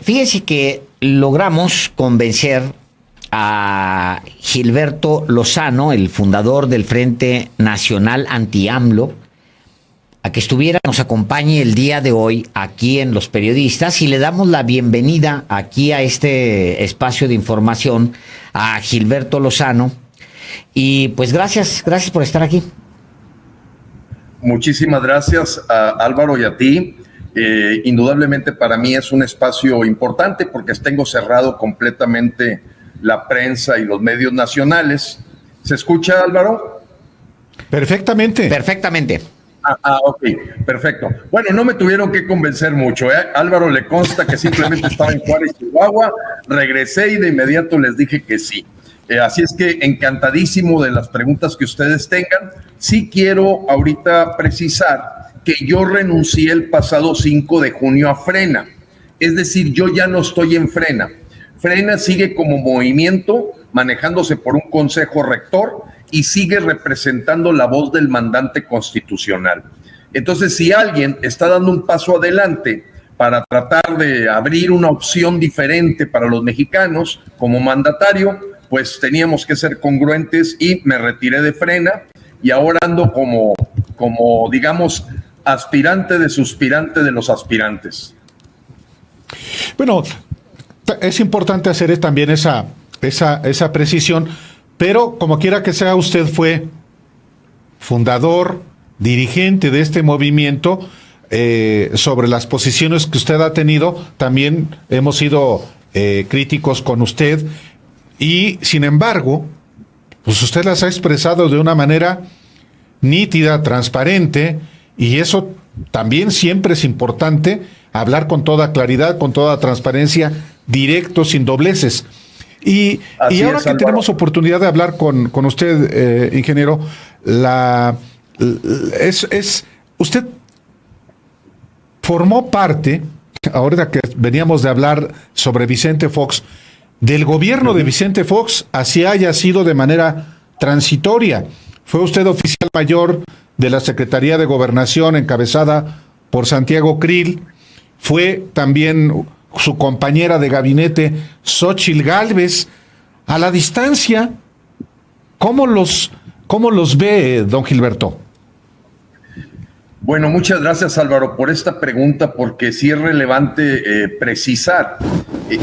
Fíjese que logramos convencer a Gilberto Lozano, el fundador del Frente Nacional Anti-AMLO, a que nos acompañe el día de hoy aquí en Los Periodistas, y le damos la bienvenida aquí a este espacio de información a Gilberto Lozano. Y pues gracias por estar aquí. Muchísimas gracias a Álvaro y a ti. Indudablemente para mí es un espacio importante porque tengo cerrado completamente la prensa y los medios nacionales. ¿Se escucha, Álvaro? Perfectamente. Perfectamente. Ok, perfecto. Bueno, no me tuvieron que convencer mucho, ¿eh? Álvaro le consta que simplemente estaba en Juárez, Chihuahua, regresé y de inmediato les dije que sí. Así es que encantadísimo de las preguntas que ustedes tengan. Sí quiero ahorita precisar que yo renuncié el pasado 5 de junio a Frena. Es decir, yo ya no estoy en Frena. Frena sigue como movimiento, manejándose por un consejo rector y sigue representando la voz del mandante constitucional. Entonces, si alguien está dando un paso adelante para tratar de abrir una opción diferente para los mexicanos como mandatario, pues teníamos que ser congruentes y me retiré de Frena y ahora ando como digamos, aspirante de suspirante de los aspirantes. Bueno, es importante hacer también esa precisión, pero como quiera que sea, usted fue fundador, dirigente de este movimiento. Sobre las posiciones que usted ha tenido, también hemos sido críticos con usted, y sin embargo, pues usted las ha expresado de una manera nítida, transparente, y eso también siempre es importante, hablar con toda claridad, con toda transparencia, directo, sin dobleces. Y ahora que tenemos oportunidad de hablar con usted, ingeniero, usted formó parte, ahora que veníamos de hablar sobre Vicente Fox, del gobierno de Vicente Fox, así haya sido de manera transitoria. Fue usted oficial mayor de la Secretaría de Gobernación encabezada por Santiago Krill. Fue también su compañera de gabinete, Xóchitl Gálvez. A la distancia, ¿cómo los ve, don Gilberto? Bueno, muchas gracias, Álvaro, por esta pregunta, porque sí es relevante precisar.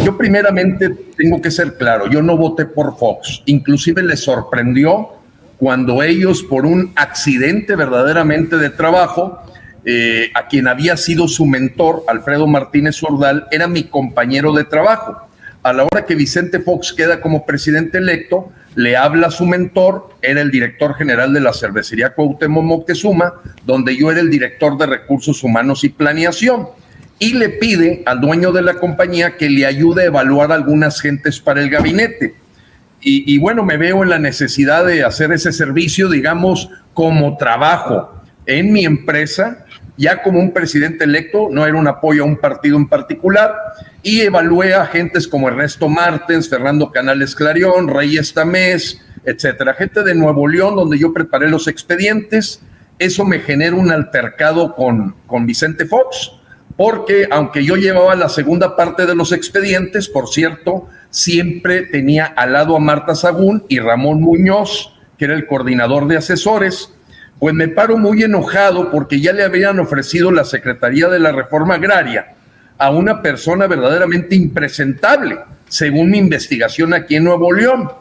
Yo primeramente tengo que ser claro, yo no voté por Fox. Inclusive les sorprendió cuando ellos, por un accidente verdaderamente de trabajo, a quien había sido su mentor, Alfredo Martínez Ordal, era mi compañero de trabajo. A la hora que Vicente Fox queda como presidente electo, le habla a su mentor, era el director general de la cervecería Cuauhtémoc Moctezuma, donde yo era el director de Recursos Humanos y Planeación, y le pide al dueño de la compañía que le ayude a evaluar algunas gentes para el gabinete. Y bueno, me veo en la necesidad de hacer ese servicio, digamos, como trabajo en mi empresa, ya como un presidente electo, no era un apoyo a un partido en particular, y evalué a gentes como Ernesto Martens, Fernando Canales Clarión, Reyes Tamés, etcétera, gente de Nuevo León, donde yo preparé los expedientes. Eso me genera un altercado con Vicente Fox, porque aunque yo llevaba la segunda parte de los expedientes, por cierto, siempre tenía al lado a Marta Sagún y Ramón Muñoz, que era el coordinador de asesores. Pues me paro muy enojado porque ya le habían ofrecido la Secretaría de la Reforma Agraria a una persona verdaderamente impresentable, según mi investigación aquí en Nuevo León.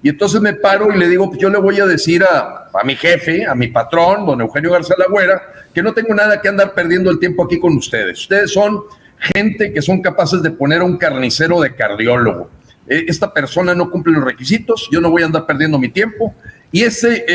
Y entonces me paro y le digo, pues yo le voy a decir a mi jefe, a mi patrón, don Eugenio Garza Lagüera, que no tengo nada que andar perdiendo el tiempo aquí con ustedes. Ustedes son gente que son capaces de poner a un carnicero de cardiólogo. Esta persona no cumple los requisitos, yo no voy a andar perdiendo mi tiempo. Y ese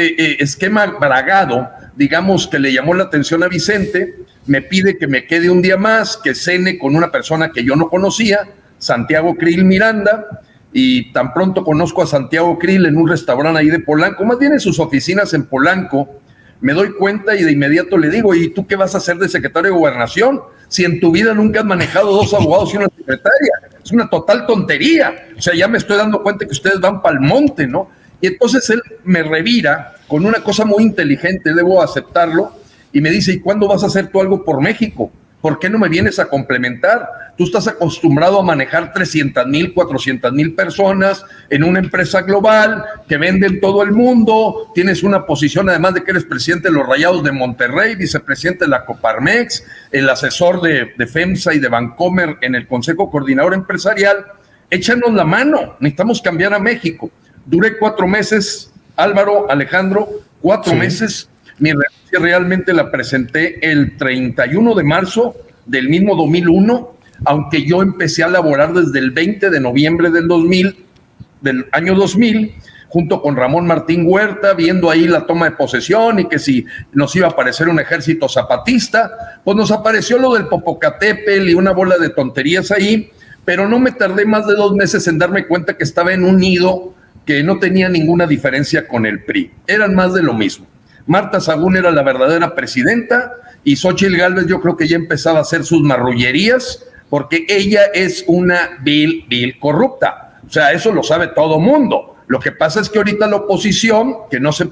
esquema bragado, digamos, que le llamó la atención a Vicente, me pide que me quede un día más, que cene con una persona que yo no conocía, Santiago Krill Miranda, y tan pronto conozco a Santiago Krill en un restaurante ahí de Polanco, más bien en sus oficinas en Polanco, me doy cuenta y de inmediato le digo, ¿y tú qué vas a hacer de secretario de Gobernación? Si en tu vida nunca has manejado 2 abogados y una secretaria, es una total tontería. O sea, ya me estoy dando cuenta que ustedes van pa'l monte, ¿no? Y entonces él me revira con una cosa muy inteligente, debo aceptarlo, y me dice, ¿y cuándo vas a hacer tú algo por México? ¿Por qué no me vienes a complementar? Tú estás acostumbrado a manejar 300,000, 400,000 personas en una empresa global que vende en todo el mundo. Tienes una posición, además de que eres presidente de los Rayados de Monterrey, vicepresidente de la Coparmex, el asesor de FEMSA y de Bancomer en el Consejo Coordinador Empresarial. Échanos la mano, necesitamos cambiar a México. Duré 4 meses, Álvaro, Alejandro, 4 meses. Mi renuncia realmente la presenté el 31 de marzo del mismo 2001, aunque yo empecé a laborar desde el 20 de noviembre del año 2000, junto con Ramón Martín Huerta, viendo ahí la toma de posesión y que si nos iba a aparecer un ejército zapatista, pues nos apareció lo del Popocatépetl y una bola de tonterías ahí, pero no me tardé más de 2 meses en darme cuenta que estaba en un nido que no tenía ninguna diferencia con el PRI, eran más de lo mismo. Marta Sagún era la verdadera presidenta y Xóchitl Gálvez yo creo que ya empezaba a hacer sus marrullerías porque ella es una vil corrupta. O sea, eso lo sabe todo mundo. Lo que pasa es que ahorita la oposición, que no se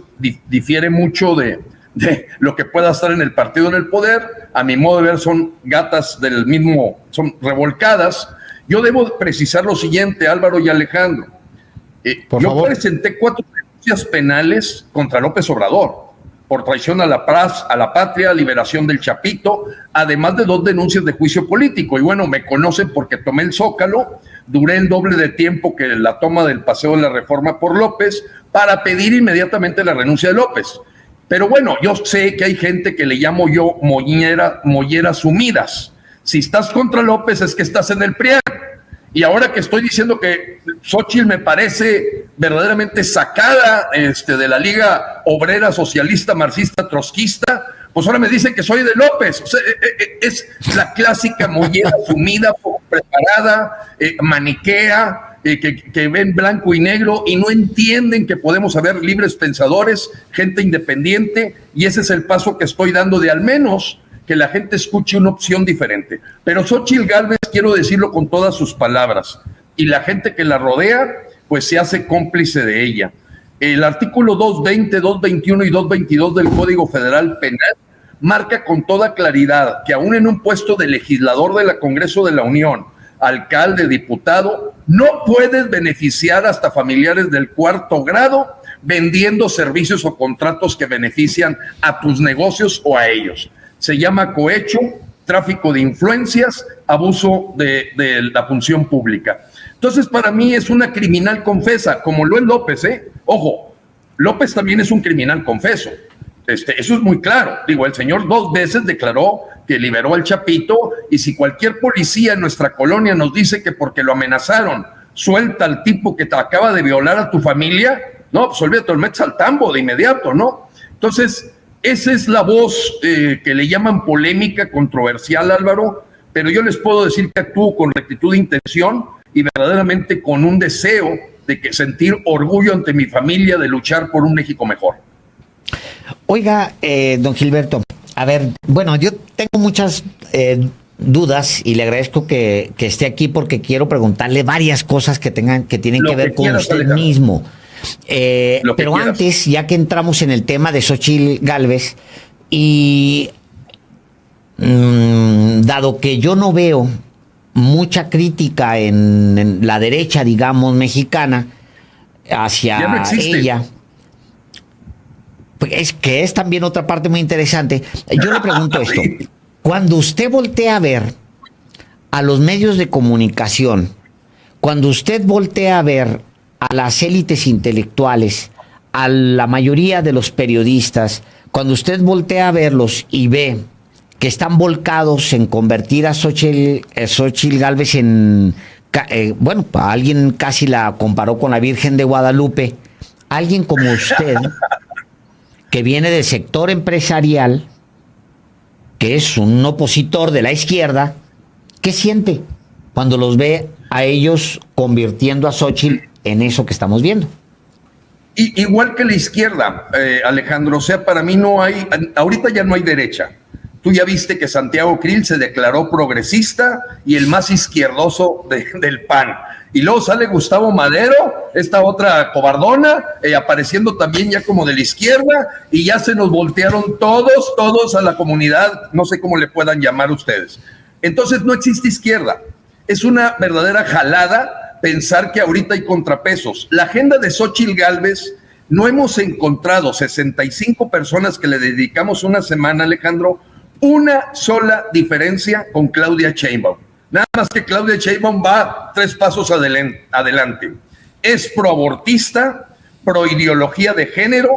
difiere mucho de lo que pueda estar en el partido en el poder, a mi modo de ver son gatas del mismo, son revolcadas. Yo debo precisar lo siguiente, Álvaro y Alejandro. Por yo favor. presenté 4 denuncias penales contra López Obrador por traición a la patria, liberación del Chapito, además de 2 denuncias de juicio político. Y bueno, me conocen porque tomé el Zócalo, duré el doble de tiempo que la toma del Paseo de la Reforma por López para pedir inmediatamente la renuncia de López. Pero bueno, yo sé que hay gente que le llamo yo molleras sumidas. Si estás contra López es que estás en el PRI. Y ahora que estoy diciendo que Xóchitl me parece verdaderamente sacada de la Liga Obrera Socialista Marxista Trotskista, pues ahora me dicen que soy de López. O sea, es la clásica mollera sumida, poco preparada, maniquea, que ven blanco y negro y no entienden que podemos haber libres pensadores, gente independiente, y ese es el paso que estoy dando de al menos que la gente escuche una opción diferente. Pero Xóchitl Gálvez, quiero decirlo con todas sus palabras, y la gente que la rodea, pues se hace cómplice de ella. El artículo 220, 221 y 222 del Código Federal Penal marca con toda claridad que aún en un puesto de legislador del Congreso de la Unión, alcalde, diputado, no puedes beneficiar hasta familiares del 4º grado vendiendo servicios o contratos que benefician a tus negocios o a ellos. Se llama cohecho, tráfico de influencias, abuso de la función pública. Entonces, para mí es una criminal confesa, como lo es López, Ojo, López también es un criminal confeso. Eso es muy claro. Digo, el señor 2 veces declaró que liberó al Chapito, y si cualquier policía en nuestra colonia nos dice que porque lo amenazaron, suelta al tipo que te acaba de violar a tu familia, no, pues olvídate, lo metes al tambo de inmediato, ¿no? Entonces, esa es la voz que le llaman polémica, controversial, Álvaro, pero yo les puedo decir que actúo con rectitud de intención y verdaderamente con un deseo de sentir orgullo ante mi familia de luchar por un México mejor. Oiga, don Gilberto, a ver, bueno, yo tengo muchas dudas y le agradezco que esté aquí porque quiero preguntarle varias cosas que tienen que ver con usted Alejandro mismo. Pero antes, ya que entramos en el tema de Xóchitl Gálvez, y dado que yo no veo mucha crítica en la derecha, digamos, mexicana, hacia no ella, pues es también otra parte muy interesante. Yo le pregunto esto: cuando usted voltea a ver a los medios de comunicación, cuando usted voltea a ver a las élites intelectuales, a la mayoría de los periodistas, cuando usted voltea a verlos y ve que están volcados en convertir a Xóchitl Gálvez en, bueno, alguien casi la comparó con la Virgen de Guadalupe, alguien como usted, que viene del sector empresarial, que es un opositor de la izquierda, ¿qué siente cuando los ve a ellos convirtiendo a Xóchitl en eso que estamos viendo? Igual que la izquierda, Alejandro, o sea, para mí no hay, ahorita ya no hay derecha. Tú ya viste que Santiago Krill se declaró progresista y el más izquierdoso del PAN. Y luego sale Gustavo Madero, esta otra cobardona, apareciendo también ya como de la izquierda, y ya se nos voltearon todos a la comunidad, no sé cómo le puedan llamar ustedes. Entonces no existe izquierda, es una verdadera jalada pensar que ahorita hay contrapesos. La agenda de Xóchitl Gálvez, no hemos encontrado 65 personas que le dedicamos una semana, Alejandro, una sola diferencia con Claudia Sheinbaum. Nada más que Claudia Sheinbaum va 3 pasos adelante. Es proabortista, proideología de género,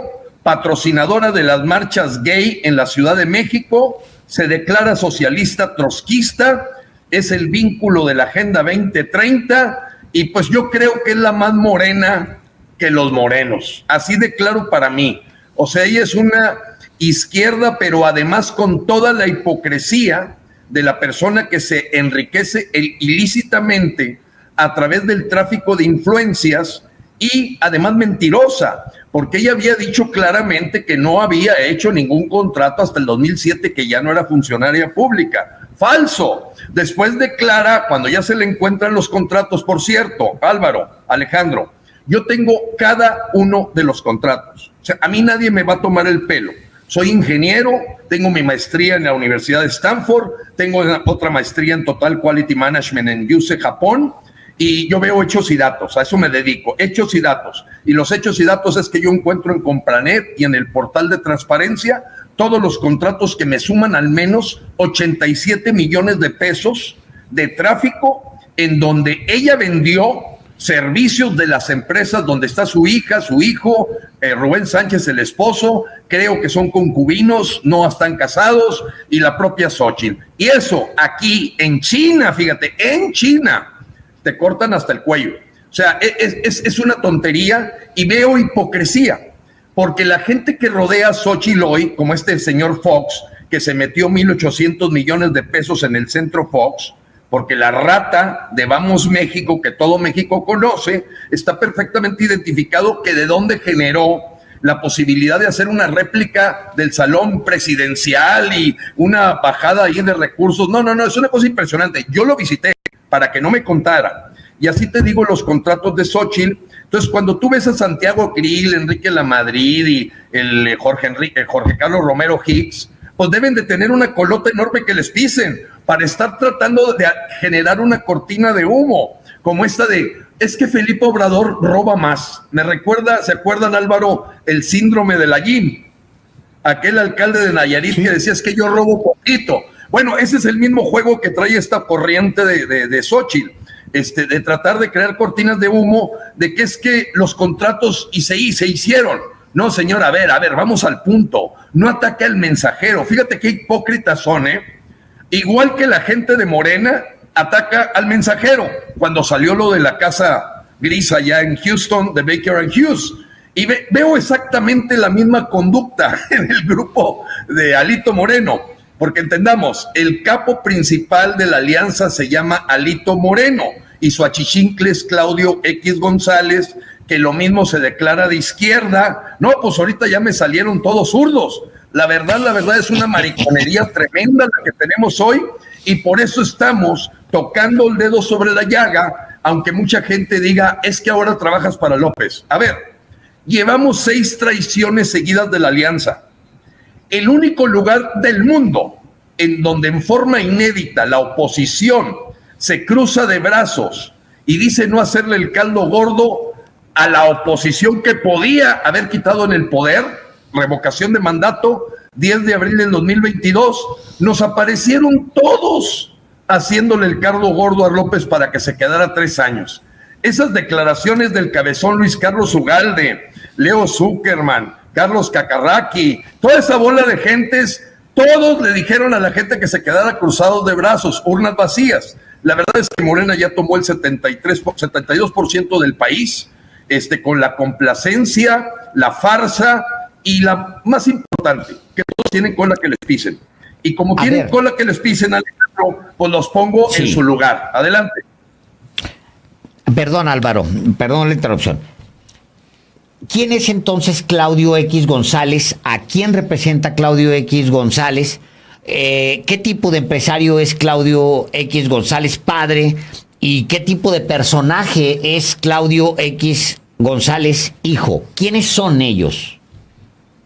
patrocinadora de las marchas gay en la Ciudad de México, se declara socialista trotskista, es el vínculo de la Agenda 2030 y pues yo creo que es la más morena que los morenos. Así de claro para mí. O sea, ella es una izquierda, pero además con toda la hipocresía de la persona que se enriquece ilícitamente a través del tráfico de influencias y además mentirosa, porque ella había dicho claramente que no había hecho ningún contrato hasta el 2007, que ya no era funcionaria pública. Falso. Después declara, cuando ya se le encuentran los contratos, por cierto, Álvaro, Alejandro, yo tengo cada uno de los contratos. O sea, a mí nadie me va a tomar el pelo. Soy ingeniero, tengo mi maestría en la Universidad de Stanford, tengo otra maestría en Total Quality Management en Yusei, Japón, y yo veo hechos y datos, a eso me dedico, hechos y datos. Y los hechos y datos es que yo encuentro en Compranet y en el portal de transparencia todos los contratos que me suman al menos 87 millones de pesos de tráfico, en donde ella vendió servicios de las empresas donde está su hija, su hijo, Rubén Sánchez, el esposo, creo que son concubinos, no están casados, y la propia Xóchitl. Y eso aquí en China, fíjate, en China, te cortan hasta el cuello. O sea, es una tontería y veo hipocresía, porque la gente que rodea a Xóchitl hoy, como este señor Fox, que se metió 1,800 millones de pesos en el Centro Fox, porque la rata de Vamos México, que todo México conoce, está perfectamente identificado que de dónde generó la posibilidad de hacer una réplica del salón presidencial y una bajada ahí de recursos. No, es una cosa impresionante. Yo lo visité para que no me contara. Y así te digo los contratos de Xóchitl. Entonces, cuando tú ves a Santiago Krill, Enrique Lamadrid y el Jorge Carlos Romero Hicks, pues deben de tener una colota enorme que les pisen para estar tratando de generar una cortina de humo, como esta de, es que Felipe Obrador roba más. Me recuerda, ¿se acuerdan, Álvaro, el síndrome de la Jim? Aquel alcalde de Nayarit que decía, es que yo robo poquito. Bueno, ese es el mismo juego que trae esta corriente de Xóchitl, de tratar de crear cortinas de humo, de que es que los contratos se hicieron. No, señor, a ver, vamos al punto. No ataque al mensajero. Fíjate qué hipócritas son, ¿eh? Igual que la gente de Morena ataca al mensajero cuando salió lo de la casa gris allá en Houston de Baker and Hughes. Y veo exactamente la misma conducta en el grupo de Alito Moreno. Porque entendamos, el capo principal de la alianza se llama Alito Moreno y su achichincle es Claudio X González, que lo mismo se declara de izquierda. No, pues ahorita ya me salieron todos zurdos. La verdad es una mariconería tremenda la que tenemos hoy y por eso estamos tocando el dedo sobre la llaga, aunque mucha gente diga, es que ahora trabajas para López. A ver, llevamos 6 traiciones seguidas de la alianza. El único lugar del mundo en donde en forma inédita la oposición se cruza de brazos y dice no hacerle el caldo gordo a la oposición que podía haber quitado en el poder, revocación de mandato, 10 de abril del 2022, nos aparecieron todos haciéndole el caldo gordo a López para que se quedara 3 años. Esas declaraciones del cabezón Luis Carlos Ugalde, Leo Zuckerman, Carlos Cacarraqui, toda esa bola de gentes, todos le dijeron a la gente que se quedara cruzados de brazos, urnas vacías. La verdad es que Morena ya tomó el 72% del país, con la complacencia, la farsa y la más importante, que todos tienen cola que les pisen. Y como tienen cola que les pisen, Alejandro, pues los pongo en su lugar. Adelante. Perdón, Álvaro, perdón la interrupción. ¿Quién es entonces Claudio X González? ¿A quién representa Claudio X González? ¿Qué tipo de empresario es Claudio X González padre? ¿Y qué tipo de personaje es Claudio X González, hijo? ¿Quiénes son ellos?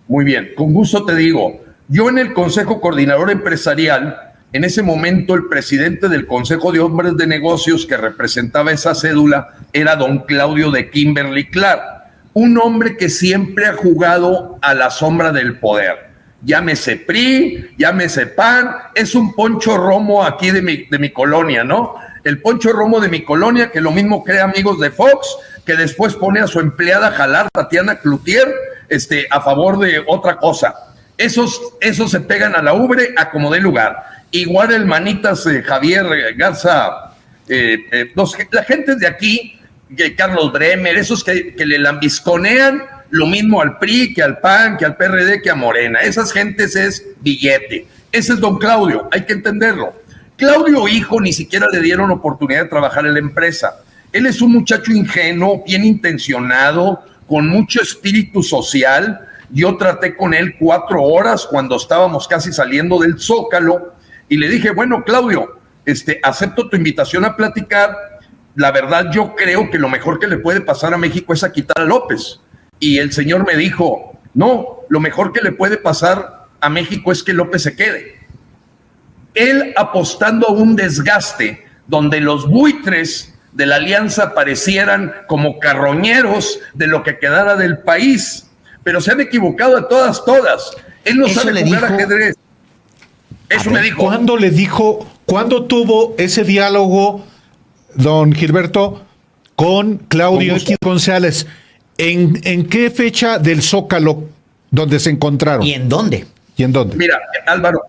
Muy bien, con gusto te digo. Yo en el Consejo Coordinador Empresarial, en ese momento el presidente del Consejo de Hombres de Negocios que representaba esa cédula era don Claudio de Kimberly-Clark, un hombre que siempre ha jugado a la sombra del poder. Llámese PRI, llámese PAN, es un Poncho Romo aquí de mi colonia, ¿no? El Poncho Romo de mi colonia, que lo mismo crea amigos de Fox, que después pone a su empleada a jalar, Tatiana Cloutier, a favor de otra cosa. Esos se pegan a la ubre a como dé lugar. Igual el manitas Javier Garza, la gente de aquí, Carlos Bremer, esos que le lambisconean lo mismo al PRI, que al PAN, que al PRD, que a Morena. Esas gentes es billete. Ese es don Claudio, hay que entenderlo. Claudio, hijo, ni siquiera le dieron oportunidad de trabajar en la empresa. Él es un muchacho ingenuo, bien intencionado, con mucho espíritu social. Yo traté con él 4 horas cuando estábamos casi saliendo del Zócalo y le dije, bueno, Claudio, acepto tu invitación a platicar. La verdad, yo creo que lo mejor que le puede pasar a México es a quitar a López. Y el señor me dijo, no, lo mejor que le puede pasar a México es que López se quede. Él apostando a un desgaste donde los buitres de la alianza parecieran como carroñeros de lo que quedara del país, pero se han equivocado a todas. Él no sabe jugar ajedrez. Eso me dijo. ¿Cuándo tuvo ese diálogo, don Gilberto, con Claudio X González? ¿En qué fecha del Zócalo donde se encontraron? ¿Y en dónde? Mira, Álvaro,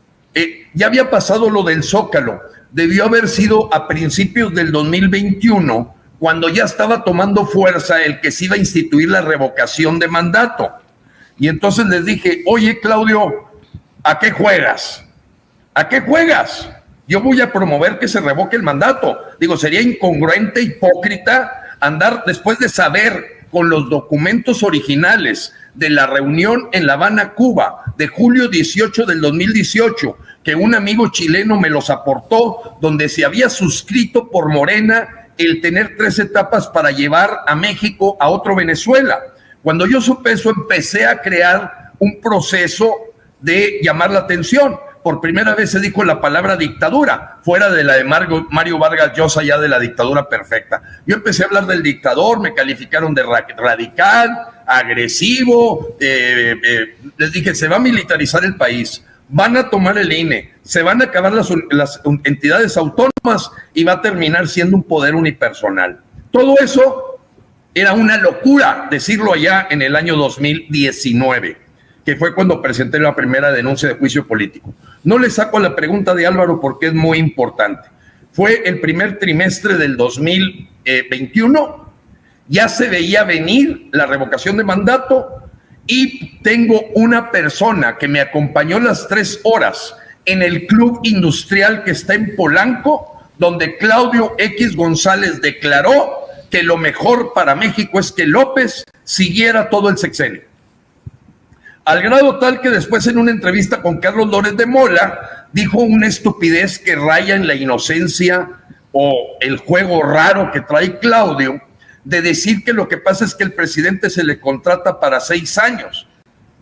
ya había pasado lo del Zócalo. Debió haber sido a principios del 2021, cuando ya estaba tomando fuerza el que se iba a instituir la revocación de mandato. Y entonces les dije, oye, Claudio, ¿a qué juegas? ¿A qué juegas? Yo voy a promover que se revoque el mandato. Digo, sería incongruente, hipócrita, andar después de saber con los documentos originales de la reunión en La Habana, Cuba, de julio 18 del 2018, que un amigo chileno me los aportó, donde se había suscrito por Morena el tener 3 etapas para llevar a México a otro Venezuela. Cuando yo supe eso, empecé a crear un proceso de llamar la atención. Por primera vez se dijo la palabra dictadura, fuera de la de Mario Vargas Llosa, ya de la dictadura perfecta. Yo empecé a hablar del dictador, me calificaron de radical, agresivo, les dije, se va a militarizar el país, van a tomar el INE, se van a acabar las entidades autónomas y va a terminar siendo un poder unipersonal. Todo eso era una locura decirlo allá en el año 2019, que fue cuando presenté la primera denuncia de juicio político. No le saco la pregunta de Álvaro porque es muy importante. Fue el primer trimestre del 2021, ya se veía venir la revocación de mandato y tengo una persona que me acompañó las 3 horas en el club industrial que está en Polanco, donde Claudio X González declaró que lo mejor para México es que López siguiera todo el sexenio. Al grado tal que después en una entrevista con Carlos Lórez de Mola dijo una estupidez que raya en la inocencia o el juego raro que trae Claudio de decir que lo que pasa es que el presidente se le contrata para 6 años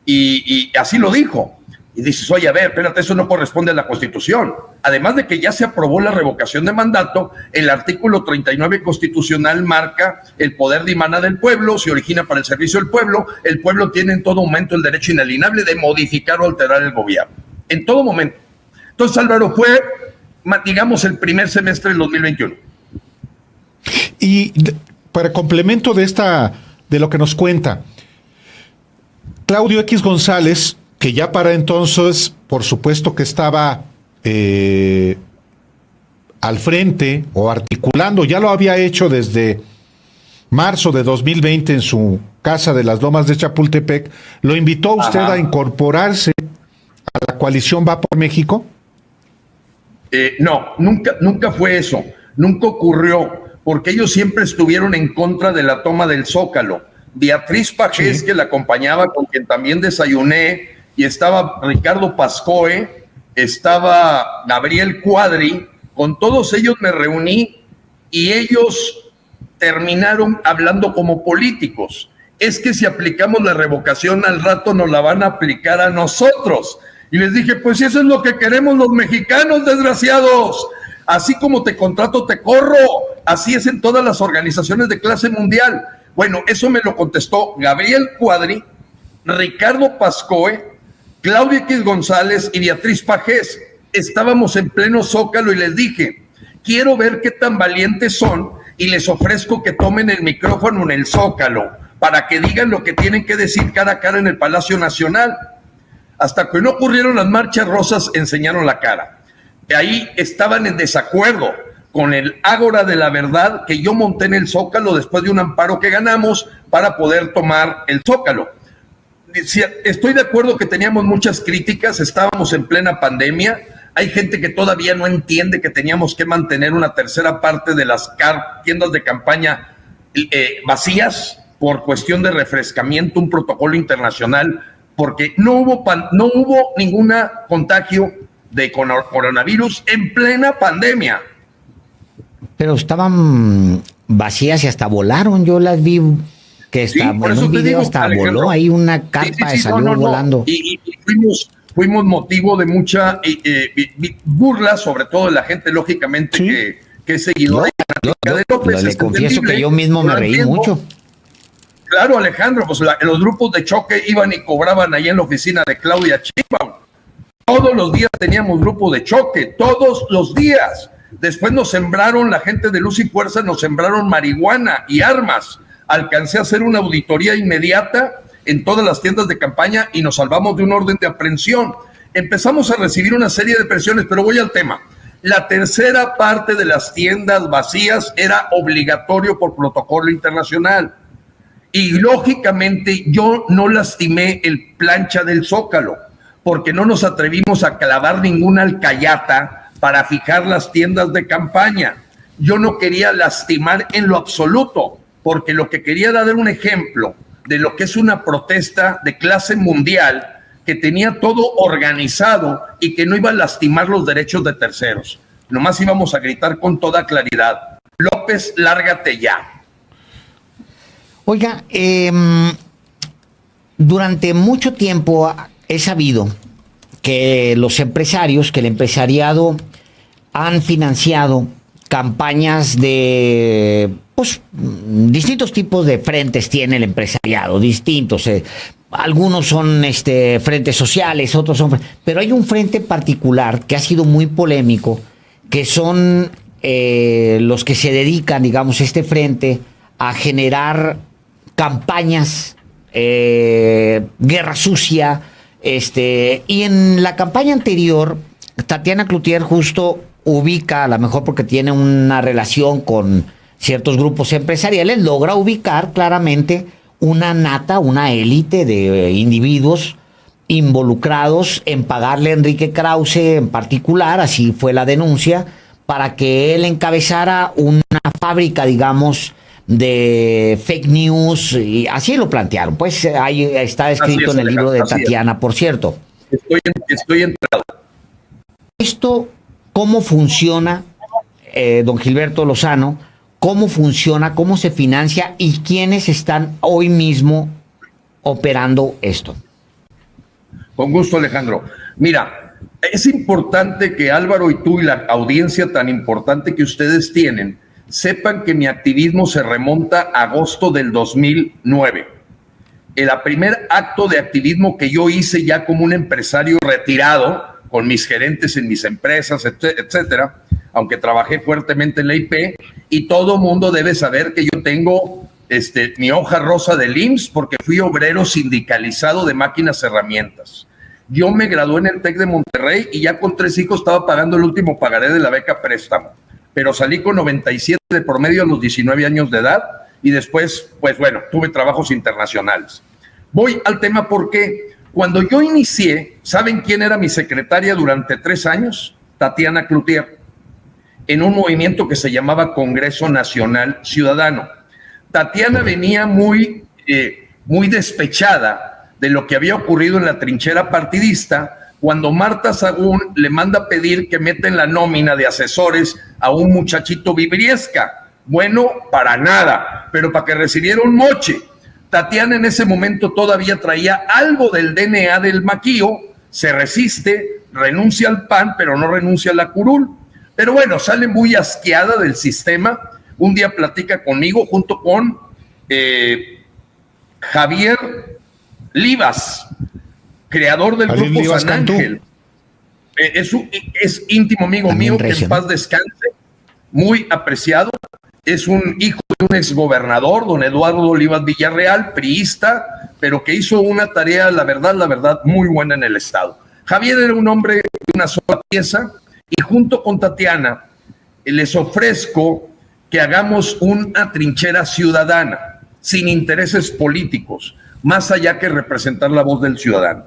y así lo dijo. Y dices, oye, a ver, espérate, eso no corresponde a la Constitución. Además de que ya se aprobó la revocación de mandato, el artículo 39 constitucional marca el poder de dimana del pueblo, se origina para el servicio del pueblo, el pueblo tiene en todo momento el derecho inalienable de modificar o alterar el gobierno. En todo momento. Entonces, Álvaro, fue, digamos, el primer semestre del 2021. Y para complemento de lo que nos cuenta, Claudio X González, que ya para entonces, por supuesto que estaba al frente o articulando, ya lo había hecho desde marzo de 2020 en su casa de las Lomas de Chapultepec, ¿lo invitó a usted a incorporarse a la coalición Va por México? No, nunca fue eso, nunca ocurrió, porque ellos siempre estuvieron en contra de la toma del Zócalo. Beatriz Pajés, que la acompañaba, con quien también desayuné, y estaba Ricardo Pascoe, estaba Gabriel Cuadri, con todos ellos me reuní y ellos terminaron hablando como políticos. Es que si aplicamos la revocación al rato nos la van a aplicar a nosotros. Y les dije, pues eso es lo que queremos los mexicanos, desgraciados. Así como te contrato, te corro. Así es en todas las organizaciones de clase mundial. Bueno, eso me lo contestó Gabriel Cuadri, Ricardo Pascoe, Claudia X González y Beatriz Pajés. Estábamos en pleno Zócalo y les dije, quiero ver qué tan valientes son y les ofrezco que tomen el micrófono en el Zócalo para que digan lo que tienen que decir cara a cara en el Palacio Nacional. Hasta que no ocurrieron las marchas rosas, enseñaron la cara. Ahí estaban en desacuerdo con el Ágora de la Verdad que yo monté en el Zócalo después de un amparo que ganamos para poder tomar el Zócalo. Estoy de acuerdo que teníamos muchas críticas, estábamos en plena pandemia, hay gente que todavía no entiende que teníamos que mantener una tercera parte de las tiendas de campaña vacías por cuestión de refrescamiento, un protocolo internacional, porque no hubo ningún contagio de coronavirus en plena pandemia. Pero estaban vacías y hasta volaron, yo las vi que en un video hasta Alejandro, voló ahí una carpa y salió volando. Y fuimos motivo de mucha burla, sobre todo de la gente, lógicamente, que es seguidora de López. Le confieso que yo mismo me reí mucho. Claro, Alejandro, pues los grupos de choque iban y cobraban ahí en la oficina de Claudia Sheinbaum. Todos los días teníamos grupo de choque, todos los días. Después nos sembraron, la gente de Luz y Fuerza nos sembraron marihuana y armas. Alcancé a hacer una auditoría inmediata en todas las tiendas de campaña y nos salvamos de un orden de aprehensión. Empezamos a recibir una serie de presiones, pero voy al tema. La tercera parte de las tiendas vacías era obligatorio por protocolo internacional. Y lógicamente yo no lastimé el plancha del Zócalo, porque no nos atrevimos a clavar ninguna alcayata para fijar las tiendas de campaña. Yo no quería lastimar en lo absoluto, porque lo que quería era dar un ejemplo de lo que es una protesta de clase mundial que tenía todo organizado y que no iba a lastimar los derechos de terceros. Nomás íbamos a gritar con toda claridad, López, lárgate ya. Oiga, durante mucho tiempo he sabido que los empresarios, que el empresariado han financiado campañas de distintos tipos de frentes tiene el empresariado, distintos. Algunos son frentes sociales, otros son... Pero hay un frente particular que ha sido muy polémico, que son los que se dedican, digamos, este frente a generar campañas, guerra sucia, y en la campaña anterior, Tatiana Cloutier justo ubica, a lo mejor porque tiene una relación con ciertos grupos empresariales, logra ubicar claramente una nata, una élite de individuos involucrados en pagarle a Enrique Krause en particular, así fue la denuncia, para que él encabezara una fábrica, digamos, de fake news, y así lo plantearon. Pues ahí está escrito en el libro de Tatiana, por cierto. Estoy entrado. Esto, ¿cómo funciona, don Gilberto Lozano? ¿Cómo funciona? ¿Cómo se financia? ¿Y quiénes están hoy mismo operando esto? Con gusto, Alejandro. Mira, es importante que Álvaro y tú y la audiencia tan importante que ustedes tienen sepan que mi activismo se remonta a agosto del 2009. El primer acto de activismo que yo hice ya como un empresario retirado, con mis gerentes en mis empresas, etcétera, aunque trabajé fuertemente en la IP, y todo mundo debe saber que yo tengo mi hoja rosa del IMSS porque fui obrero sindicalizado de máquinas herramientas. Yo me gradué en el TEC de Monterrey y ya con 3 hijos estaba pagando el último pagaré de la beca préstamo, pero salí con 97 de promedio a los 19 años de edad y después, pues bueno, tuve trabajos internacionales. Voy al tema porque cuando yo inicié, ¿saben quién era mi secretaria durante 3 años? Tatiana Cloutier, en un movimiento que se llamaba Congreso Nacional Ciudadano. Tatiana venía muy despechada de lo que había ocurrido en la trinchera partidista, cuando Marta Sagún le manda pedir que meta en la nómina de asesores a un muchachito Vibriesca. Bueno, para nada, pero para que recibiera un moche. Tatiana en ese momento todavía traía algo del DNA del Maquío, se resiste, renuncia al PAN, pero no renuncia a la curul. Pero bueno, sale muy asqueada del sistema. Un día platica conmigo junto con Javier Livas, creador del grupo Livas San Cantú. Ángel. Es íntimo amigo También mío, que recio, en paz descanse, muy apreciado. Es un hijo de un exgobernador, don Eduardo Olivas Villarreal, priista, pero que hizo una tarea, la verdad, muy buena en el Estado. Javier era un hombre de una sola pieza, y junto con Tatiana les ofrezco que hagamos una trinchera ciudadana, sin intereses políticos, más allá que representar la voz del ciudadano.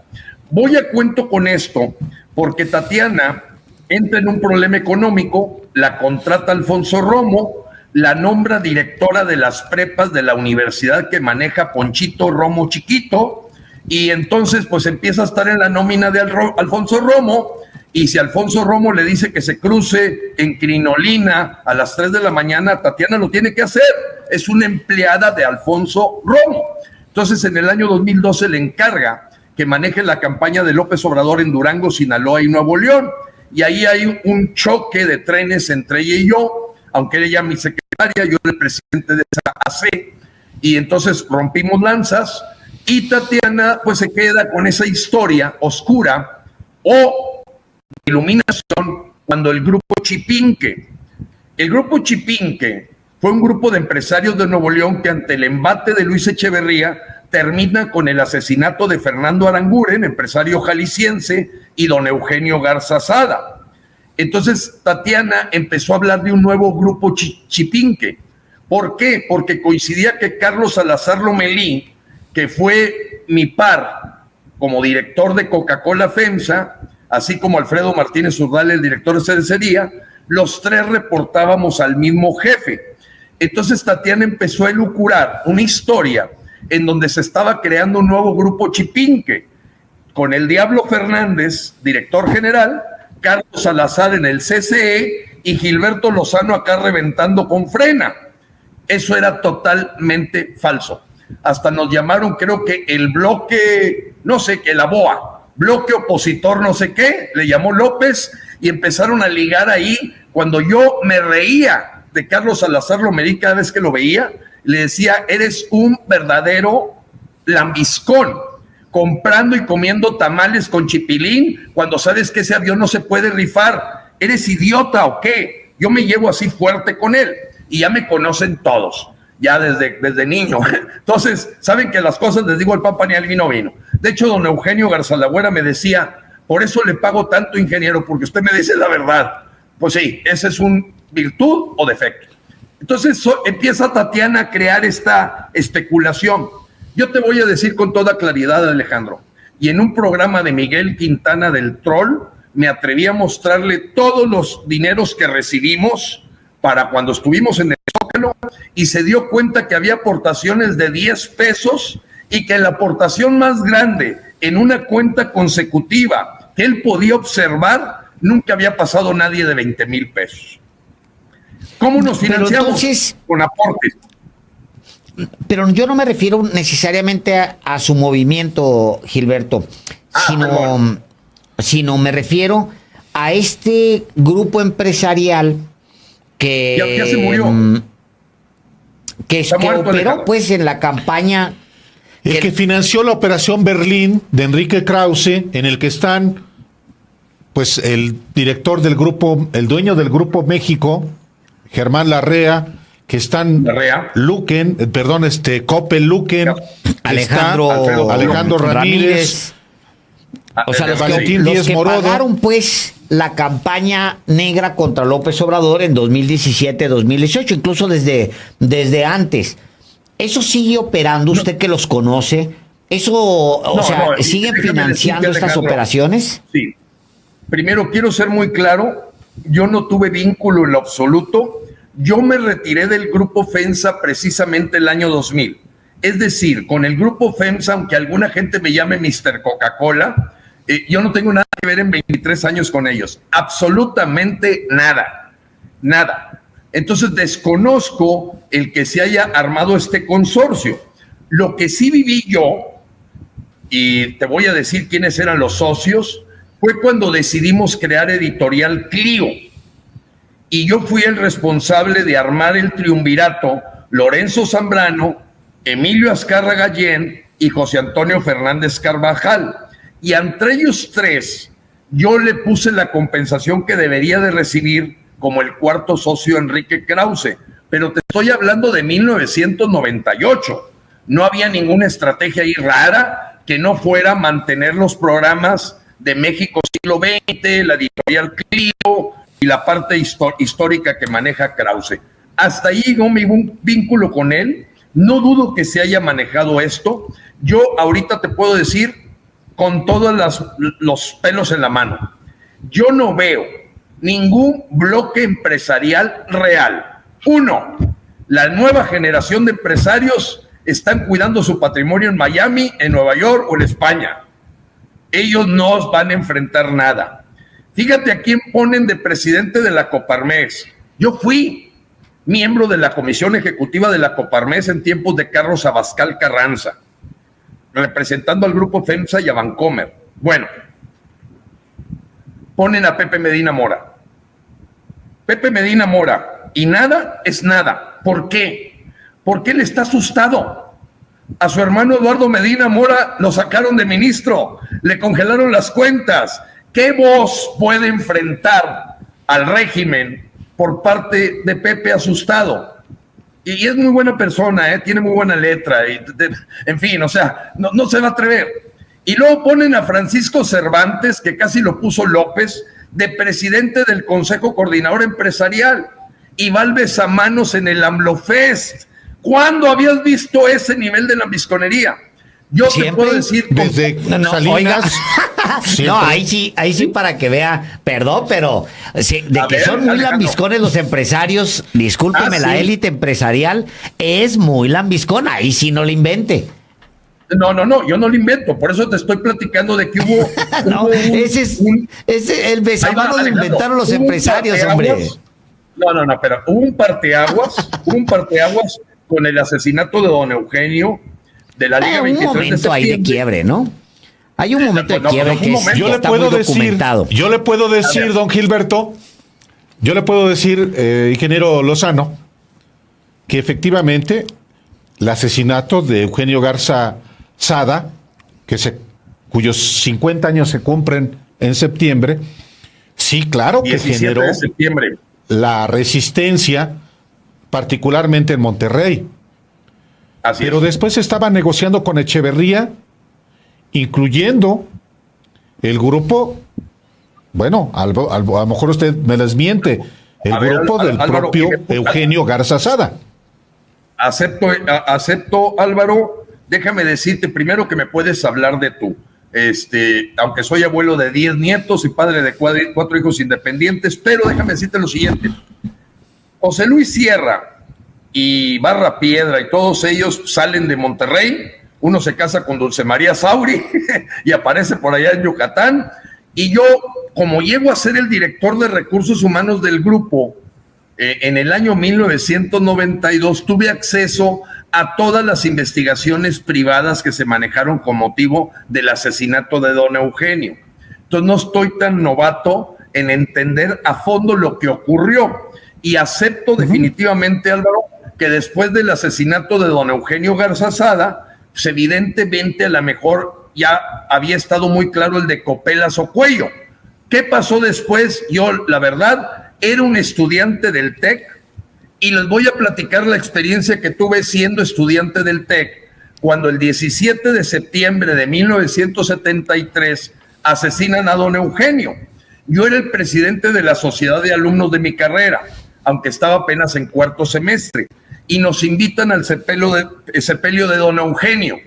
Voy a cuento con esto porque Tatiana entra en un problema económico, la contrata Alfonso Romo, la nombra directora de las prepas de la universidad que maneja Ponchito Romo Chiquito, y entonces pues empieza a estar en la nómina de Alfonso Romo, y si Alfonso Romo le dice que se cruce en crinolina a las 3 de la mañana, Tatiana lo tiene que hacer, es una empleada de Alfonso Romo. Entonces en el año 2012 le encarga que maneje la campaña de López Obrador en Durango, Sinaloa y Nuevo León, y ahí hay un choque de trenes entre ella y yo, aunque ella mi secretaria, yo era el presidente de esa AC, y entonces rompimos lanzas, y Tatiana pues se queda con esa historia oscura o iluminación cuando el grupo Chipinque fue un grupo de empresarios de Nuevo León que ante el embate de Luis Echeverría termina con el asesinato de Fernando Aranguren, empresario jalisciense, y don Eugenio Garza Sada. Entonces Tatiana empezó a hablar de un nuevo grupo Chipinque. ¿Por qué? Porque coincidía que Carlos Salazar Lomelí, que fue mi par como director de Coca-Cola FEMSA, así como Alfredo Martínez Urdal, el director de cervecería, los tres reportábamos al mismo jefe. Entonces Tatiana empezó a elucubrar una historia en donde se estaba creando un nuevo grupo Chipinque, con el Diablo Fernández, director general, Carlos Salazar en el CCE y Gilberto Lozano acá reventando con frena. Eso era totalmente falso. Hasta nos llamaron, creo que el bloque, no sé qué, la BOA, bloque opositor no sé qué, le llamó López, y empezaron a ligar ahí. Cuando yo me reía de Carlos Salazar Lomelí cada vez que lo veía, le decía, eres un verdadero lambiscón, comprando y comiendo tamales con chipilín, cuando sabes que ese avión no se puede rifar. ¿Eres idiota o qué? Yo me llevo así fuerte con él, y ya me conocen todos, ya desde niño. Entonces, saben que las cosas, les digo, el papa ni al vino vino. De hecho, don Eugenio Garzalagüera me decía, por eso le pago tanto, ingeniero, porque usted me dice la verdad. Pues sí, ese es un virtud o defecto. Entonces empieza Tatiana a crear esta especulación. Yo te voy a decir con toda claridad, Alejandro, y en un programa de Miguel Quintana del Troll, me atreví a mostrarle todos los dineros que recibimos para cuando estuvimos en el Zócalo, y se dio cuenta que había aportaciones de 10 pesos y que la aportación más grande en una cuenta consecutiva que él podía observar, nunca había pasado nadie de 20,000 pesos. ¿Cómo nos financiamos? Entonces, con aportes. Pero yo no me refiero necesariamente a su movimiento, Gilberto, sino me refiero a este grupo empresarial que ya se murió. Que operó pues en la campaña. El que financió la operación Berlín de Enrique Krause, en el que están pues el director del grupo, el dueño del Grupo México, Germán Larrea, que están Luquen, Coppel Luquen, Alejandro Ramírez, o sea, los que pagaron pues la campaña negra contra López Obrador en 2017-2018, incluso desde antes. ¿Eso sigue operando, usted que los conoce? ¿Eso, siguen financiando estas operaciones? Sí. Primero, quiero ser muy claro, yo no tuve vínculo en lo absoluto. Yo me retiré del grupo FEMSA precisamente el año 2000. Es decir, con el grupo FEMSA, aunque alguna gente me llame Mr. Coca-Cola, Yo no tengo nada que ver en 23 años con ellos, absolutamente nada, nada. Entonces desconozco el que se haya armado este consorcio. Lo que sí viví yo, y te voy a decir quiénes eran los socios, fue cuando decidimos crear Editorial Clio. Y yo fui el responsable de armar el triunvirato Lorenzo Zambrano, Emilio Azcarra Gallén y José Antonio Fernández Carvajal. Y entre ellos tres, yo le puse la compensación que debería de recibir como el cuarto socio Enrique Krause. Pero te estoy hablando de 1998. No había ninguna estrategia ahí rara que no fuera mantener los programas de México siglo XX, la editorial Clio y la parte histórica que maneja Krause. Hasta ahí llegó mi vínculo con él. No dudo que se haya manejado esto. Yo ahorita te puedo decir con todos los pelos en la mano, yo no veo ningún bloque empresarial real. Uno, la nueva generación de empresarios están cuidando su patrimonio en Miami, en Nueva York o en España. Ellos no van a enfrentar nada. Fíjate a quién ponen de presidente de la Coparmex. Yo fui miembro de la comisión ejecutiva de la Coparmex en tiempos de Carlos Abascal Carranza, representando al grupo FEMSA y a Bancomer. Bueno, ponen a Pepe Medina Mora. Pepe Medina Mora, y nada es nada. ¿Por qué? Porque él está asustado. A su hermano Eduardo Medina Mora lo sacaron de ministro, le congelaron las cuentas. ¿Qué voz puede enfrentar al régimen por parte de Pepe asustado? Y es muy buena persona, tiene muy buena letra, en fin, o sea, no se va a atrever. Y luego ponen a Francisco Cervantes, que casi lo puso López, de presidente del Consejo Coordinador Empresarial, y va al besamanos en el AMLOFest. ¿Cuándo habías visto ese nivel de lambisconería? Yo ¿siempre? Te puedo decir... Desde Salinas... No, ahí sí para que vea, perdón, pero sí, de que son muy lambiscones los empresarios, discúlpeme, la élite empresarial es muy lambiscona, ahí sí no le invente. No, yo no lo invento, por eso te estoy platicando de que hubo... el besamanos lo inventaron los empresarios, hombre. No, pero hubo un parteaguas con el asesinato de don Eugenio de la Liga 23 de septiembre. Un momento ahí de quiebre, ¿no? Hay un momento de quiebre que está muy documentado. Yo le puedo decir, don Gilberto, ingeniero Lozano, que efectivamente el asesinato de Eugenio Garza Sada, cuyos 50 años se cumplen en septiembre, sí, claro que generó la resistencia, particularmente en Monterrey. Pero después estaba negociando con Echeverría, incluyendo el grupo, bueno, a lo mejor usted me desmiente, el grupo del propio Eugenio Garza Sada. Acepto, Álvaro. Déjame decirte primero que me puedes hablar de tú. Aunque soy abuelo de 10 nietos y padre de 4 hijos independientes, pero déjame decirte lo siguiente. José Luis Sierra y Barra Piedra y todos ellos salen de Monterrey. Uno se casa con Dulce María Sauri y aparece por allá en Yucatán. Y yo, como llego a ser el director de recursos humanos del grupo, en el año 1992 tuve acceso a todas las investigaciones privadas que se manejaron con motivo del asesinato de don Eugenio. Entonces no estoy tan novato en entender a fondo lo que ocurrió. Y acepto definitivamente, Álvaro, que después del asesinato de don Eugenio Garza Sada, pues evidentemente a lo mejor ya había estado muy claro el de Copelas o Cuello. ¿Qué pasó después? Yo, la verdad, era un estudiante del TEC y les voy a platicar la experiencia que tuve siendo estudiante del TEC cuando el 17 de septiembre de 1973 asesinan a don Eugenio. Yo era el presidente de la sociedad de alumnos de mi carrera, aunque estaba apenas en cuarto semestre, y nos invitan al sepelio de don Eugenio.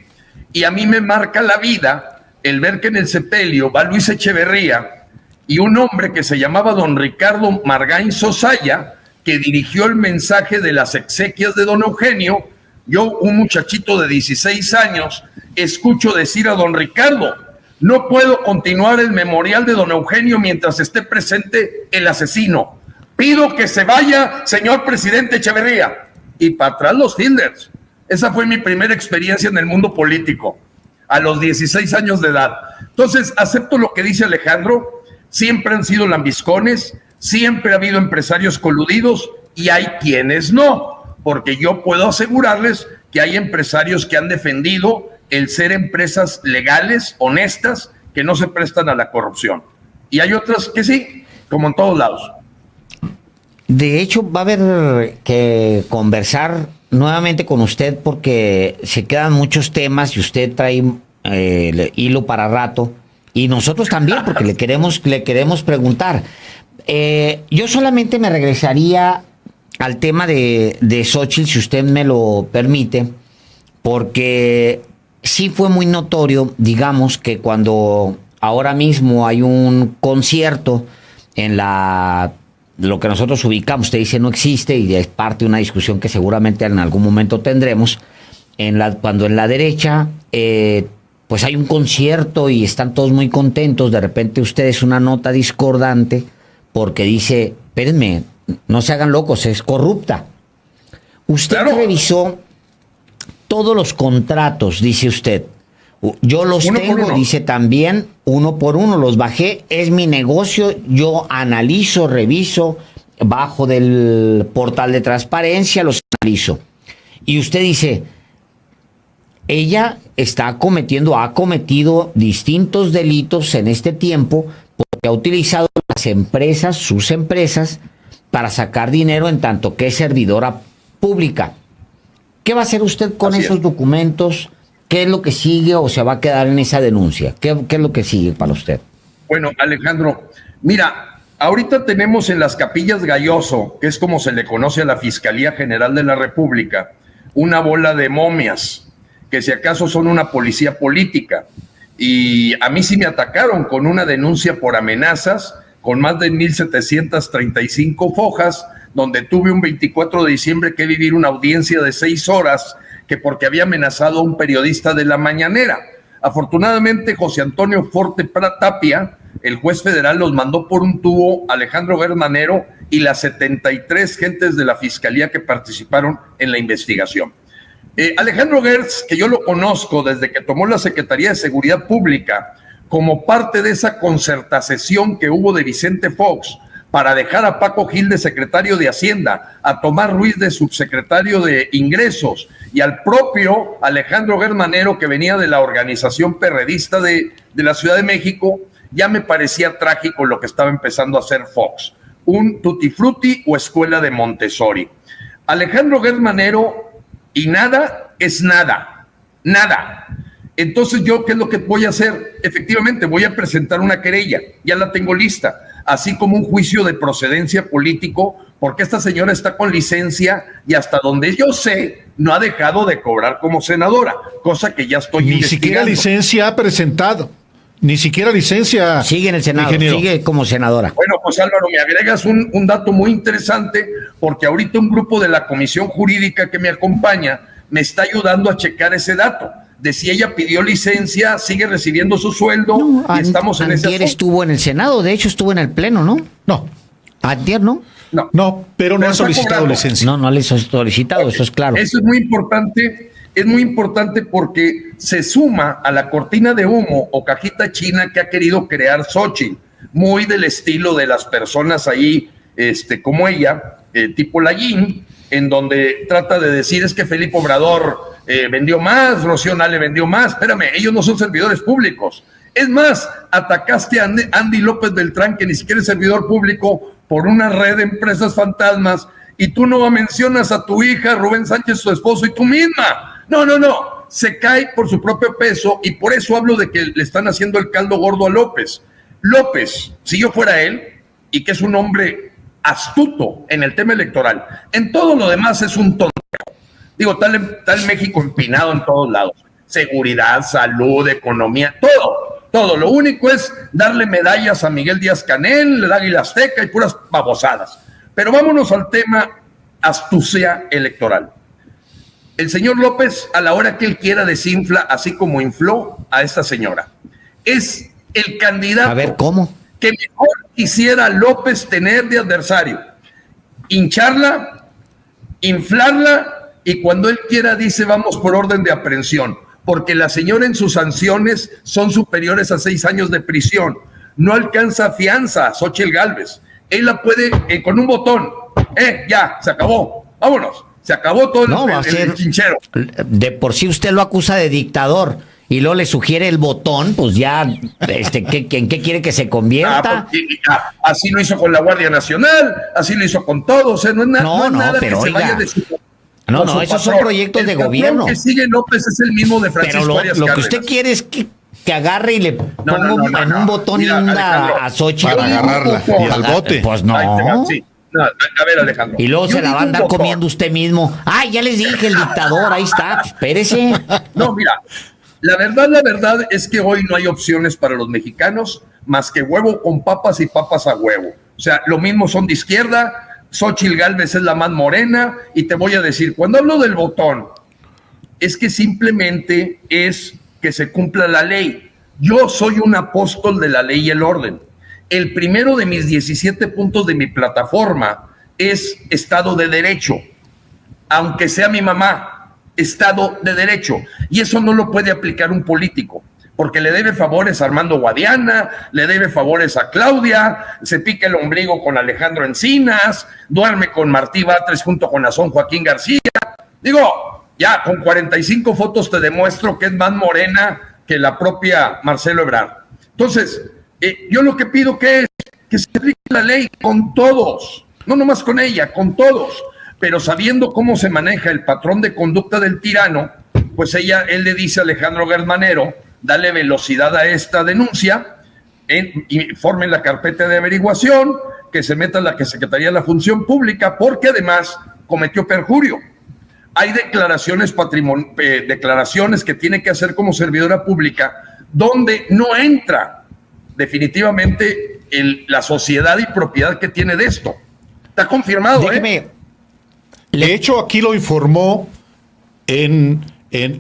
Y a mí me marca la vida el ver que en el sepelio va Luis Echeverría y un hombre que se llamaba don Ricardo Margain Sosaya, que dirigió el mensaje de las exequias de don Eugenio. Yo, un muchachito de 16 años, escucho decir a don Ricardo: No puedo continuar el memorial de don Eugenio mientras esté presente el asesino. Pido que se vaya, señor presidente Echeverría. Y para atrás los Fielders. Esa fue mi primera experiencia en el mundo político, a los 16 años de edad. Entonces, acepto lo que dice Alejandro. Siempre han sido lambiscones, siempre ha habido empresarios coludidos y hay quienes no, porque yo puedo asegurarles que hay empresarios que han defendido el ser empresas legales, honestas, que no se prestan a la corrupción. Y hay otras que sí, como en todos lados. De hecho, va a haber que conversar nuevamente con usted porque se quedan muchos temas y usted trae hilo para rato. Y nosotros también, porque le queremos preguntar. Yo solamente me regresaría al tema de Xóchitl, si usted me lo permite, porque sí fue muy notorio, digamos, que cuando ahora mismo hay un concierto en lo que nosotros ubicamos, usted dice no existe y es parte de una discusión que seguramente en algún momento tendremos, cuando en la derecha pues hay un concierto y están todos muy contentos, de repente usted es una nota discordante porque dice, espérenme, no se hagan locos, es corrupta. Usted revisó todos los contratos, dice usted. Yo los tengo, dice también, uno por uno, los bajé, es mi negocio, yo analizo, reviso, bajo del portal de transparencia, los analizo. Y usted dice, ella ha cometido distintos delitos en este tiempo porque ha utilizado las empresas, sus empresas, para sacar dinero en tanto que es servidora pública. ¿Qué va a hacer usted con esos documentos? ¿Qué es lo que sigue o se va a quedar en esa denuncia? ¿Qué es lo que sigue para usted? Bueno, Alejandro, mira, ahorita tenemos en las Capillas Galloso, que es como se le conoce a la Fiscalía General de la República, una bola de momias, que si acaso son una policía política. Y a mí sí me atacaron con una denuncia por amenazas, con más de 1,735 fojas, donde tuve un 24 de diciembre que vivir una audiencia de 6 horas, que porque había amenazado a un periodista de La Mañanera. Afortunadamente, José Antonio Forte Tapia, el juez federal, los mandó por un tubo a Alejandro Germanero y las 73 gentes de la fiscalía que participaron en la investigación. Alejandro Gertz, que yo lo conozco desde que tomó la Secretaría de Seguridad Pública, como parte de esa concertación que hubo de Vicente Fox para dejar a Paco Gil de secretario de Hacienda, a Tomás Ruiz de subsecretario de Ingresos y al propio Alejandro Germanero, que venía de la organización perredista de la Ciudad de México, ya me parecía trágico lo que estaba empezando a hacer Fox, un tutti frutti o escuela de Montessori. Alejandro Germanero y nada es nada, nada. Entonces yo, ¿qué es lo que voy a hacer? Efectivamente, voy a presentar una querella, ya la tengo lista, así como un juicio de procedencia político, porque esta señora está con licencia y hasta donde yo sé, no ha dejado de cobrar como senadora, cosa que ya estoy investigando. Ni siquiera licencia ha presentado, ni siquiera licencia. Sigue en el Senado, ingeniero. Sigue como senadora. Bueno, pues Álvaro, me agregas un dato muy interesante, porque ahorita un grupo de la Comisión Jurídica que me acompaña me está ayudando a checar ese dato, de si ella pidió licencia, sigue recibiendo su sueldo, y estamos en ese asunto. Estuvo en el Senado, de hecho estuvo en el Pleno, ¿no? No. Antier, ¿no? No, pero no ha solicitado licencia. No le ha solicitado, eso es claro. Eso es muy importante porque se suma a la cortina de humo o cajita china que ha querido crear Xóchitl, muy del estilo de las personas ahí, como ella, tipo Lallín, en donde trata de decir es que Felipe Obrador vendió más, Rocío Nale vendió más. Espérame, ellos no son servidores públicos. Es más, atacaste a Andy López Beltrán, que ni siquiera es servidor público, por una red de empresas fantasmas, y tú no mencionas a tu hija, Rubén Sánchez, su esposo, y tú misma. No, se cae por su propio peso, y por eso hablo de que le están haciendo el caldo gordo a López. López, si yo fuera él, y que es un hombre astuto en el tema electoral, en todo lo demás es un tonto. Digo, tal México empinado en todos lados. Seguridad, salud, economía, todo. Lo único es darle medallas a Miguel Díaz-Canel, el Águila Azteca y puras babosadas. Pero vámonos al tema astucia electoral. El señor López, a la hora que él quiera, desinfla, así como infló a esta señora. es el candidato. A ver, ¿cómo? Que mejor quisiera López tener de adversario. Hincharla, inflarla, y cuando él quiera dice vamos por orden de aprehensión, porque la señora en sus sanciones son superiores a 6 años de prisión. No alcanza fianza, Xóchitl Gálvez. Él la puede, con un botón, ya, se acabó, vámonos. Se acabó todo el chinchero. De por sí usted lo acusa de dictador y luego le sugiere el botón, pues ya, ¿en qué quiere que se convierta? Así lo hizo con la Guardia Nacional, así lo hizo con todos. O sea, no es nada pero que oiga, se vaya de su... No, esos son proyectos de gobierno. El que sigue López es el mismo de Francisco Arias Pero lo que Cárdenas. usted quiere es que agarre y le ponga en un botón Mira, y hunda a Xóchitl. Para agarrarla y al bote. Pues no. Sí. No, a ver, Alejandro. Y luego se la va a andar comiendo usted mismo. Ay, ya les dije, el dictador, ahí está, espérese. No, mira, la verdad es que hoy no hay opciones para los mexicanos más que huevo con papas y papas a huevo. O sea, lo mismo son de izquierda, Xóchitl Gálvez es la más morena, y te voy a decir, cuando hablo del botón, es que simplemente es que se cumpla la ley. Yo soy un apóstol de la ley y el orden. El primero de mis 17 puntos de mi plataforma es Estado de Derecho, aunque sea mi mamá, Estado de Derecho. Y eso no lo puede aplicar un político, porque le debe favores a Armando Guadiana, le debe favores a Claudia, se pica el ombligo con Alejandro Encinas, duerme con Martí Batres junto con Nazón Joaquín García. Digo, ya con 45 fotos te demuestro que es más morena que la propia Marcelo Ebrard. Entonces, yo lo que pido que se aplique la ley con todos, no nomás con ella, con todos, pero sabiendo cómo se maneja el patrón de conducta del tirano, pues él le dice a Alejandro Gersmanero, dale velocidad a esta denuncia, y formen la carpeta de averiguación, que se meta la Secretaría de la Función Pública, porque además cometió perjurio. Hay declaraciones que tiene que hacer como servidora pública, donde no entra definitivamente la sociedad y propiedad que tiene de esto. Está confirmado. De hecho, aquí lo informó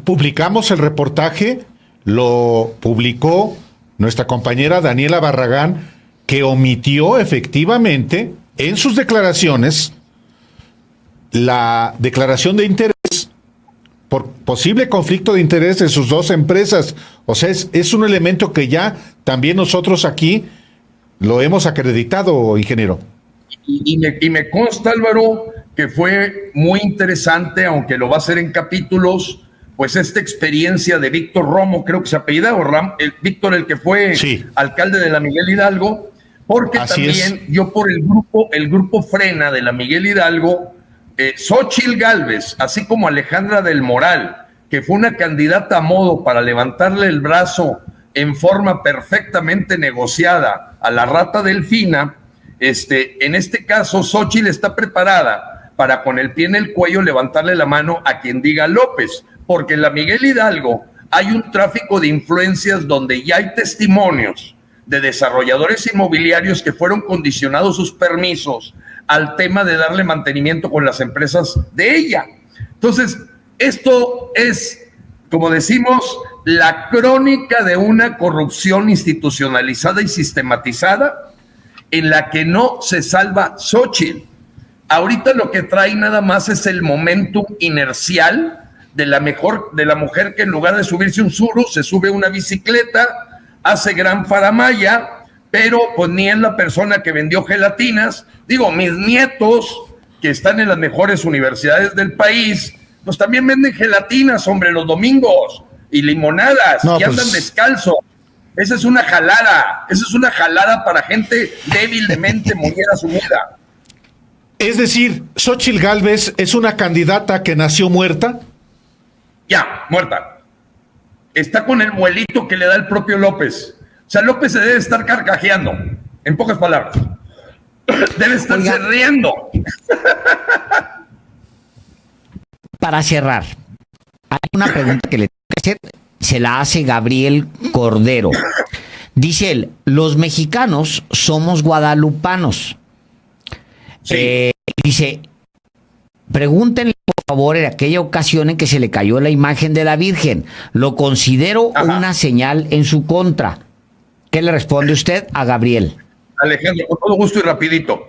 publicamos el reportaje, lo publicó nuestra compañera Daniela Barragán, que omitió efectivamente en sus declaraciones la declaración de interés por posible conflicto de interés de sus dos empresas. O sea, es un elemento que ya también nosotros aquí lo hemos acreditado, ingeniero. Y me consta, Álvaro, que fue muy interesante, aunque lo va a hacer en capítulos, pues esta experiencia de Víctor Romo, creo que se apellida, Víctor, el que fue alcalde de la Miguel Hidalgo, porque así también yo por el grupo Frena de la Miguel Hidalgo, Xóchitl Gálvez, así como Alejandra del Moral, que fue una candidata a modo para levantarle el brazo en forma perfectamente negociada a la rata Delfina, en este caso Xóchitl está preparada para con el pie en el cuello levantarle la mano a quien diga López, porque en la Miguel Hidalgo hay un tráfico de influencias donde ya hay testimonios de desarrolladores inmobiliarios que fueron condicionados sus permisos al tema de darle mantenimiento con las empresas de ella. Entonces, esto es, como decimos, la crónica de una corrupción institucionalizada y sistematizada en la que no se salva Xóchitl. Ahorita lo que trae nada más es el momentum inercial de la mujer que en lugar de subirse un suru, se sube una bicicleta, hace gran faramaya, pero pues ni es la persona que vendió gelatinas. Digo, mis nietos, que están en las mejores universidades del país, pues también venden gelatinas, hombre, los domingos, y limonadas, y andan descalzos. Esa es una jalada para gente débil de mente, mujer asumida. Es decir, Xóchitl Gálvez es una candidata que nació muerta. Ya, muerta. Está con el muelito que le da el propio López. O sea, López se debe estar carcajeando, en pocas palabras. Debe estarse riendo. Para cerrar, hay una pregunta que le tengo que hacer, se la hace Gabriel Cordero. Dice él, los mexicanos somos guadalupanos. Sí. Dice, pregúntenle por favor en aquella ocasión en que se le cayó la imagen de la Virgen. Lo considero una señal en su contra. ¿Qué le responde usted a Gabriel? Alejandro, con todo gusto y rapidito.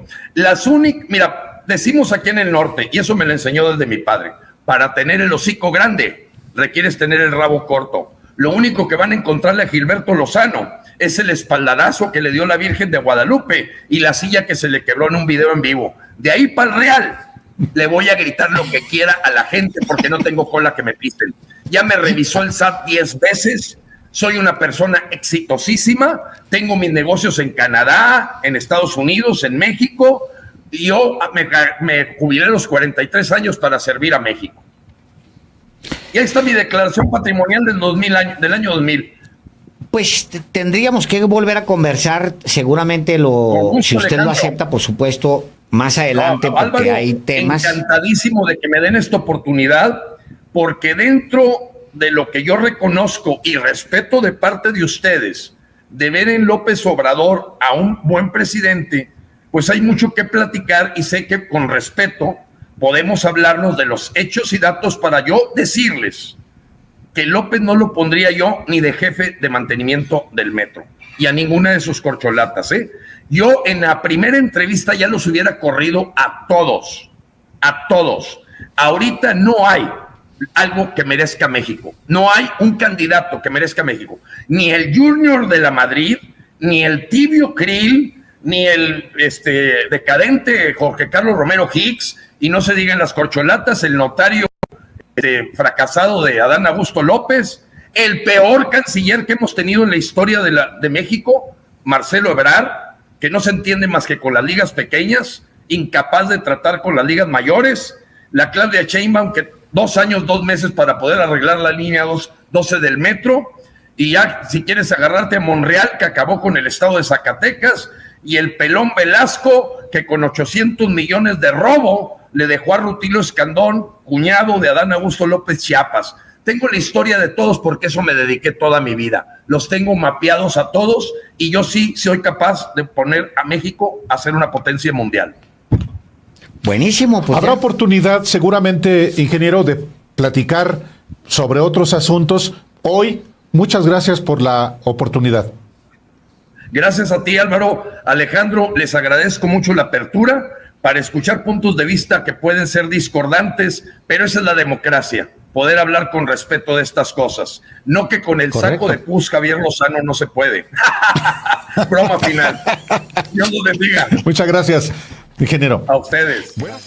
Mira, decimos aquí en el norte, y eso me lo enseñó desde mi padre, para tener el hocico grande, requieres tener el rabo corto. Lo único que van a encontrarle a Gilberto Lozano es el espaldarazo que le dio la Virgen de Guadalupe y la silla que se le quebró en un video en vivo. De ahí para el Real, le voy a gritar lo que quiera a la gente porque no tengo cola que me pisten. Ya me revisó el SAT 10 veces. Soy una persona exitosísima, tengo mis negocios en Canadá, en Estados Unidos, en México, y yo me jubilé a los 43 años para servir a México. Y ahí está mi declaración patrimonial del año 2000. Pues tendríamos que volver a conversar, seguramente Gusto, si usted Alejandro. lo acepta, por supuesto, más adelante, No, porque Álvaro, hay temas. encantadísimo de que me den esta oportunidad, porque dentro de lo que yo reconozco y respeto de parte de ustedes, de ver en López Obrador a un buen presidente, pues hay mucho que platicar y sé que con respeto podemos hablarnos de los hechos y datos para yo decirles que López no lo pondría yo ni de jefe de mantenimiento del metro y a ninguna de sus corcholatas, ¿eh? Yo en la primera entrevista ya los hubiera corrido a todos. Ahorita no hay algo que merezca México. No hay un candidato que merezca México. Ni el Junior de la Madrid, ni el tibio Krill, ni el decadente Jorge Carlos Romero Hicks, y no se digan las corcholatas, el notario fracasado de Adán Augusto López, el peor canciller que hemos tenido en la historia de México, Marcelo Ebrard, que no se entiende más que con las ligas pequeñas, incapaz de tratar con las ligas mayores, la Claudia Sheinbaum, que 2 años, 2 meses para poder arreglar la línea 12 del metro, y ya si quieres agarrarte a Monreal, que acabó con el estado de Zacatecas, y el pelón Velasco, que con 800 millones de robo le dejó a Rutilio Escandón, cuñado de Adán Augusto López, Chiapas. Tengo la historia de todos porque eso me dediqué toda mi vida. Los tengo mapeados a todos y yo sí soy capaz de poner a México a ser una potencia mundial. Buenísimo. Pues Habrá oportunidad seguramente, ingeniero, de platicar sobre otros asuntos. Hoy, muchas gracias por la oportunidad. Gracias a ti, Álvaro. Alejandro, les agradezco mucho la apertura para escuchar puntos de vista que pueden ser discordantes, pero esa es la democracia, poder hablar con respeto de estas cosas. No que con el Correcto. saco de pus Javier Lozano no se puede. Broma final. Dios los bendiga. Muchas gracias, ingeniero. A ustedes. Bueno.